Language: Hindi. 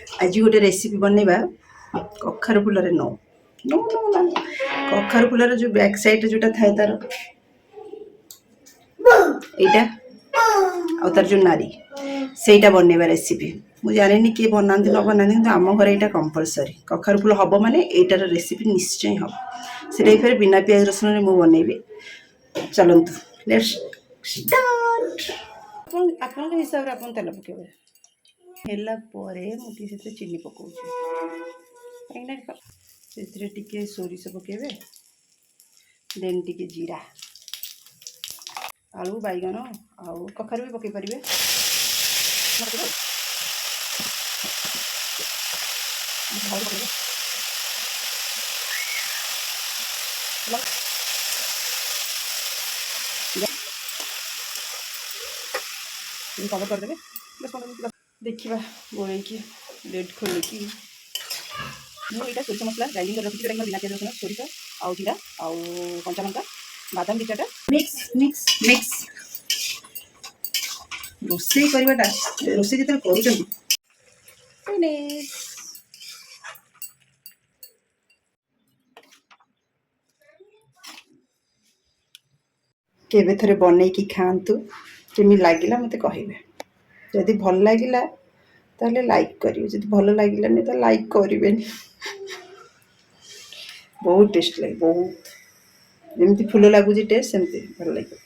आज गोटे रेसिपी बनवा कखार फुलर नो नो नो नो कखार फुलर जो बैक साइड जोटा थाए तार एटा आ तार जो नारी सेटा बनवा रेसिपी मुझे जानी किए बनाती न बनाती कि आम घर यहाँ कंपलसरी कखार फुल हम माने एटार रेसिपी निश्चय हम से फिर बिना पियाज रसुन मुझे बनइबी चलतु लेट्स स्टार्ट आपन हिसाब से आपन तेल पकेबे ହେଲା ପରେ ମୁଁ ଟିକେ ସେଥିରେ ଚିନି ପକାଉଛି କାହିଁକିନା ସେଥିରେ ଟିକେ ସୋରିଷ ପକାଇବେ ଦେନ୍ ଟିକେ ଜିରା ଆଳୁ ବାଇଗଣ ଆଉ କଖାରୁ ବି ପକାଇ ପାରିବେ କଭର କରିଦେବେ देखा गोल रेड खोलिकी मुझे सोरिष मसला ग्राइंडिंग कर रखी बिना पियाज रसुण सोरिष आउ जीरा आउ कंचा लंका बादाम दिचाटा मिक्स मिक्स मिक्स रोसई करवाटा रोसई जो कर केबे थरे बनई की खातु केमी लागिला मते कहिबे जदि भल लगिला ताले लाइक करिवे जदि भल लागिलानी तो लाइक करिवेनी बहुत टेस्ट लगे बहुत जमती फुल लगुच टेस्ट सेमती भल लगे।